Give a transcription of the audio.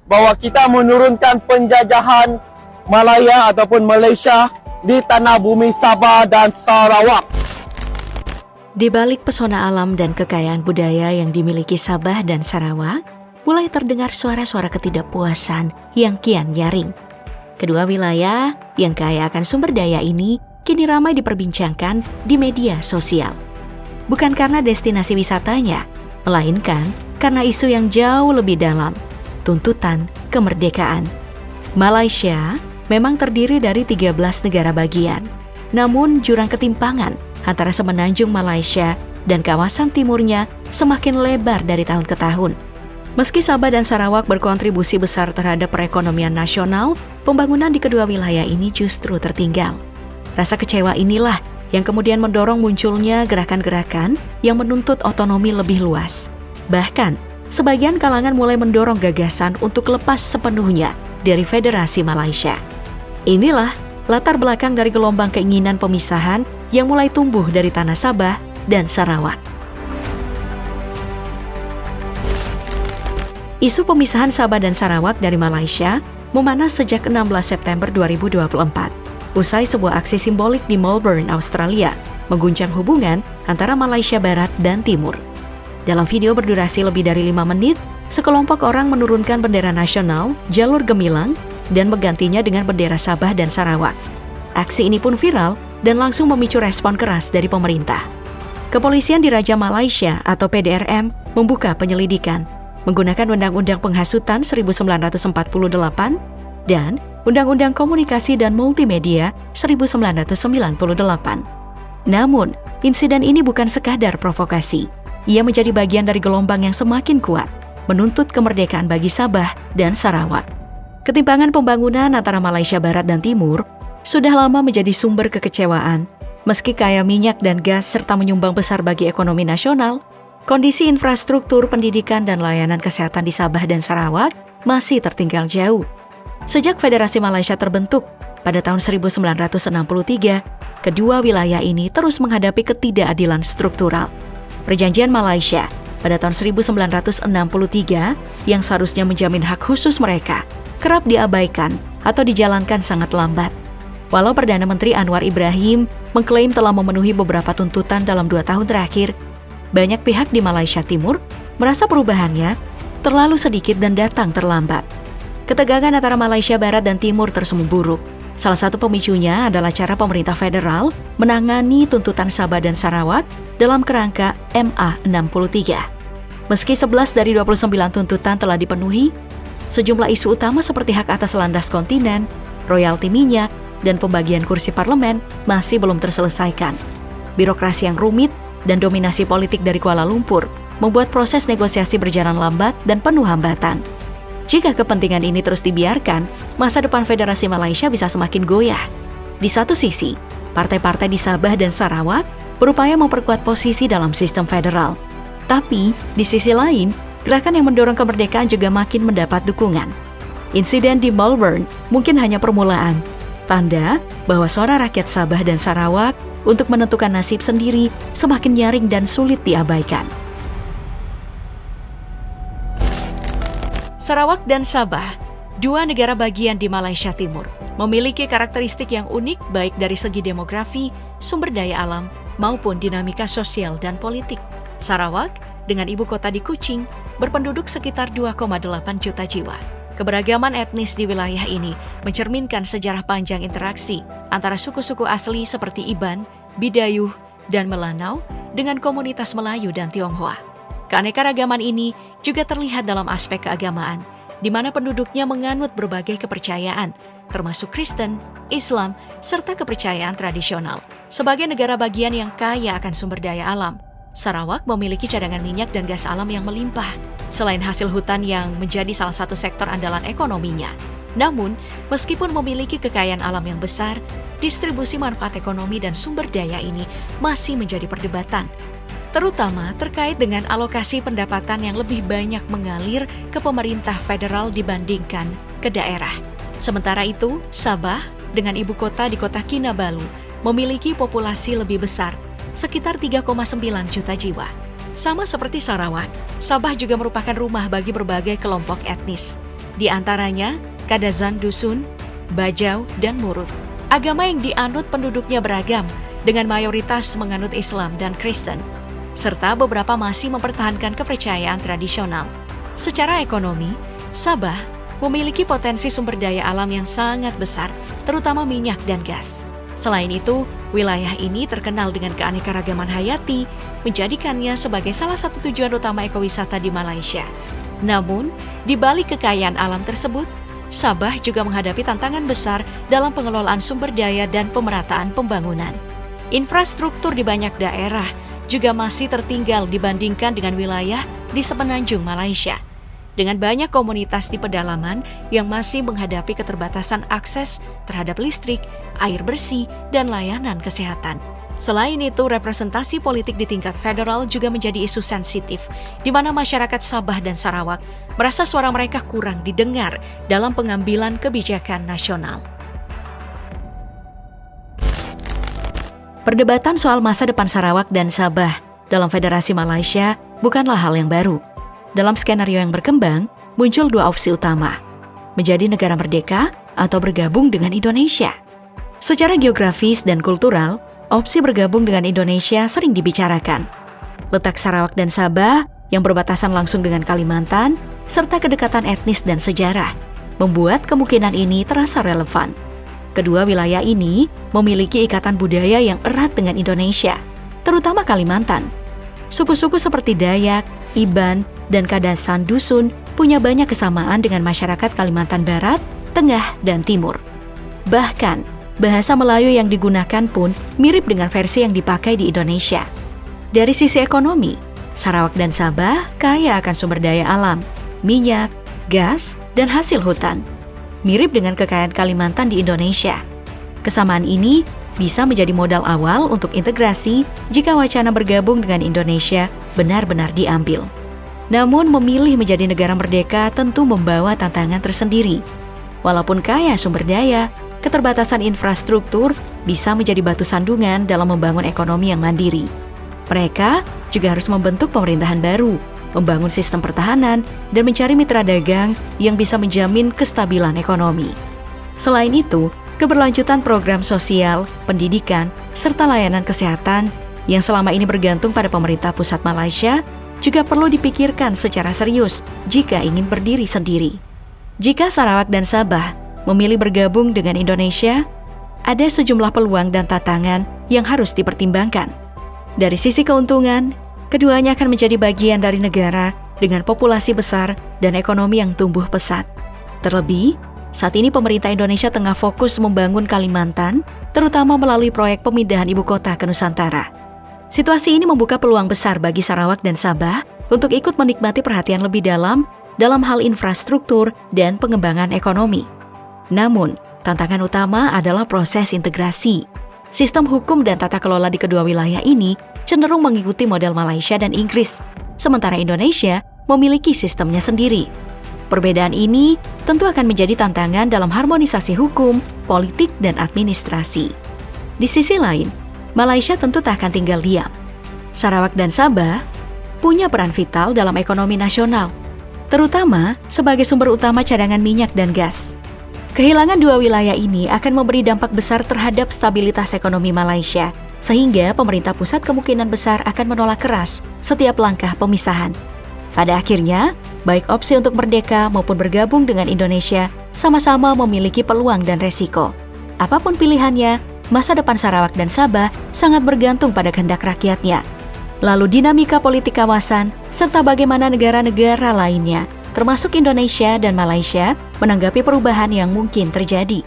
bahwa kita menurunkan penjajahan Malaya ataupun Malaysia di tanah bumi Sabah dan Sarawak. Di balik pesona alam dan kekayaan budaya yang dimiliki Sabah dan Sarawak, mulai terdengar suara-suara ketidakpuasan yang kian nyaring. Kedua wilayah yang kaya akan sumber daya ini kini ramai diperbincangkan di media sosial. Bukan karena destinasi wisatanya, melainkan karena isu yang jauh lebih dalam, tuntutan kemerdekaan. Malaysia memang terdiri dari 13 negara bagian, namun jurang ketimpangan antara semenanjung Malaysia dan kawasan timurnya semakin lebar dari tahun ke tahun. Meski Sabah dan Sarawak berkontribusi besar terhadap perekonomian nasional, pembangunan di kedua wilayah ini justru tertinggal. Rasa kecewa inilah yang kemudian mendorong munculnya gerakan-gerakan yang menuntut otonomi lebih luas. Bahkan, sebagian kalangan mulai mendorong gagasan untuk lepas sepenuhnya dari Federasi Malaysia. Inilah latar belakang dari gelombang keinginan pemisahan yang mulai tumbuh dari tanah Sabah dan Sarawak. Isu pemisahan Sabah dan Sarawak dari Malaysia memanas sejak 16 September 2024, usai sebuah aksi simbolik di Melbourne, Australia, mengguncang hubungan antara Malaysia Barat dan Timur. Dalam video berdurasi lebih dari 5 menit, sekelompok orang menurunkan bendera nasional, jalur gemilang, dan menggantinya dengan bendera Sabah dan Sarawak. Aksi ini pun viral dan langsung memicu respon keras dari pemerintah. Kepolisian di Raja Malaysia atau PDRM membuka penyelidikan menggunakan Undang-Undang Penghasutan 1948 dan Undang-Undang Komunikasi dan Multimedia 1998. Namun, insiden ini bukan sekadar provokasi. Ia menjadi bagian dari gelombang yang semakin kuat, menuntut kemerdekaan bagi Sabah dan Sarawak. Ketimpangan pembangunan antara Malaysia Barat dan Timur sudah lama menjadi sumber kekecewaan. Meski kaya minyak dan gas serta menyumbang besar bagi ekonomi nasional, kondisi infrastruktur pendidikan dan layanan kesehatan di Sabah dan Sarawak masih tertinggal jauh. Sejak Federasi Malaysia terbentuk pada tahun 1963, kedua wilayah ini terus menghadapi ketidakadilan struktural. Perjanjian Malaysia pada tahun 1963 yang seharusnya menjamin hak khusus mereka kerap diabaikan atau dijalankan sangat lambat. Walau Perdana Menteri Anwar Ibrahim mengklaim telah memenuhi beberapa tuntutan dalam 2 tahun terakhir, banyak pihak di Malaysia Timur merasa perubahannya terlalu sedikit dan datang terlambat. Ketegangan antara Malaysia Barat dan Timur terus memburuk. Salah satu pemicunya adalah cara pemerintah federal menangani tuntutan Sabah dan Sarawak dalam kerangka MA 63. Meski 11 dari 29 tuntutan telah dipenuhi, sejumlah isu utama seperti hak atas landas kontinen, royalti minyak, dan pembagian kursi parlemen masih belum terselesaikan. Birokrasi yang rumit dan dominasi politik dari Kuala Lumpur membuat proses negosiasi berjalan lambat dan penuh hambatan. Jika kepentingan ini terus dibiarkan, masa depan Federasi Malaysia bisa semakin goyah. Di satu sisi, partai-partai di Sabah dan Sarawak berupaya memperkuat posisi dalam sistem federal. Tapi, di sisi lain, gerakan yang mendorong kemerdekaan juga makin mendapat dukungan. Insiden di Melbourne mungkin hanya permulaan, tanda bahwa suara rakyat Sabah dan Sarawak untuk menentukan nasib sendiri semakin nyaring dan sulit diabaikan. Sarawak dan Sabah, dua negara bagian di Malaysia Timur, memiliki karakteristik yang unik baik dari segi demografi, sumber daya alam, maupun dinamika sosial dan politik. Sarawak, dengan ibu kota di Kuching, berpenduduk sekitar 2,8 juta jiwa. Keberagaman etnis di wilayah ini mencerminkan sejarah panjang interaksi antara suku-suku asli seperti Iban, Bidayuh, dan Melanau dengan komunitas Melayu dan Tionghoa. Keanekaragaman ini juga terlihat dalam aspek keagamaan, di mana penduduknya menganut berbagai kepercayaan, termasuk Kristen, Islam, serta kepercayaan tradisional. Sebagai negara bagian yang kaya akan sumber daya alam, Sarawak memiliki cadangan minyak dan gas alam yang melimpah, selain hasil hutan yang menjadi salah satu sektor andalan ekonominya. Namun, meskipun memiliki kekayaan alam yang besar, distribusi manfaat ekonomi dan sumber daya ini masih menjadi perdebatan, terutama terkait dengan alokasi pendapatan yang lebih banyak mengalir ke pemerintah federal dibandingkan ke daerah. Sementara itu, Sabah dengan ibu kota di kota Kinabalu memiliki populasi lebih besar, sekitar 3,9 juta jiwa. Sama seperti Sarawak, Sabah juga merupakan rumah bagi berbagai kelompok etnis. di antaranya Kadazan Dusun, Bajau, dan Murut. Agama yang dianut penduduknya beragam, dengan mayoritas menganut Islam dan Kristen, serta beberapa masih mempertahankan kepercayaan tradisional. Secara ekonomi, Sabah memiliki potensi sumber daya alam yang sangat besar, terutama minyak dan gas. Selain itu, wilayah ini terkenal dengan keanekaragaman hayati, menjadikannya sebagai salah satu tujuan utama ekowisata di Malaysia. Namun, di balik kekayaan alam tersebut, Sabah juga menghadapi tantangan besar dalam pengelolaan sumber daya dan pemerataan pembangunan. Infrastruktur di banyak daerah juga masih tertinggal dibandingkan dengan wilayah di semenanjung Malaysia, dengan banyak komunitas di pedalaman yang masih menghadapi keterbatasan akses terhadap listrik, air bersih, dan layanan kesehatan. Selain itu, representasi politik di tingkat federal juga menjadi isu sensitif, di mana masyarakat Sabah dan Sarawak merasa suara mereka kurang didengar dalam pengambilan kebijakan nasional. Perdebatan soal masa depan Sarawak dan Sabah dalam Federasi Malaysia bukanlah hal yang baru. Dalam skenario yang berkembang, muncul dua opsi utama, menjadi negara merdeka atau bergabung dengan Indonesia. Secara geografis dan kultural, opsi bergabung dengan Indonesia sering dibicarakan. Letak Sarawak dan Sabah yang berbatasan langsung dengan Kalimantan, serta kedekatan etnis dan sejarah, membuat kemungkinan ini terasa relevan. Kedua wilayah ini memiliki ikatan budaya yang erat dengan Indonesia, terutama Kalimantan. Suku-suku seperti Dayak, Iban, dan Kadazan Dusun punya banyak kesamaan dengan masyarakat Kalimantan Barat, Tengah, dan Timur. Bahkan, bahasa Melayu yang digunakan pun mirip dengan versi yang dipakai di Indonesia. Dari sisi ekonomi, Sarawak dan Sabah kaya akan sumber daya alam, minyak, gas, dan hasil hutan. Mirip dengan kekayaan Kalimantan di Indonesia. Kesamaan ini bisa menjadi modal awal untuk integrasi jika wacana bergabung dengan Indonesia benar-benar diambil. Namun memilih menjadi negara merdeka tentu membawa tantangan tersendiri. Walaupun kaya sumber daya, keterbatasan infrastruktur bisa menjadi batu sandungan dalam membangun ekonomi yang mandiri. Mereka juga harus membentuk pemerintahan baru, membangun sistem pertahanan, dan mencari mitra dagang yang bisa menjamin kestabilan ekonomi. Selain itu, keberlanjutan program sosial, pendidikan, serta layanan kesehatan yang selama ini bergantung pada pemerintah pusat Malaysia juga perlu dipikirkan secara serius jika ingin berdiri sendiri. Jika Sarawak dan Sabah memilih bergabung dengan Indonesia, ada sejumlah peluang dan tantangan yang harus dipertimbangkan. Dari sisi keuntungan, keduanya akan menjadi bagian dari negara dengan populasi besar dan ekonomi yang tumbuh pesat. Terlebih, saat ini pemerintah Indonesia tengah fokus membangun Kalimantan, terutama melalui proyek pemindahan ibu kota ke Nusantara. Situasi ini membuka peluang besar bagi Sarawak dan Sabah untuk ikut menikmati perhatian lebih dalam hal infrastruktur dan pengembangan ekonomi. Namun, tantangan utama adalah proses integrasi. Sistem hukum dan tata kelola di kedua wilayah ini cenderung mengikuti model Malaysia dan Inggris, sementara Indonesia memiliki sistemnya sendiri. Perbedaan ini tentu akan menjadi tantangan dalam harmonisasi hukum, politik, dan administrasi. Di sisi lain, Malaysia tentu tak akan tinggal diam. Sarawak dan Sabah punya peran vital dalam ekonomi nasional, terutama sebagai sumber utama cadangan minyak dan gas. Kehilangan dua wilayah ini akan memberi dampak besar terhadap stabilitas ekonomi Malaysia, sehingga pemerintah pusat kemungkinan besar akan menolak keras setiap langkah pemisahan. Pada akhirnya, baik opsi untuk merdeka maupun bergabung dengan Indonesia sama-sama memiliki peluang dan resiko. Apapun pilihannya, masa depan Sarawak dan Sabah sangat bergantung pada kehendak rakyatnya. Lalu dinamika politik kawasan, serta bagaimana negara-negara lainnya, termasuk Indonesia dan Malaysia, menanggapi perubahan yang mungkin terjadi.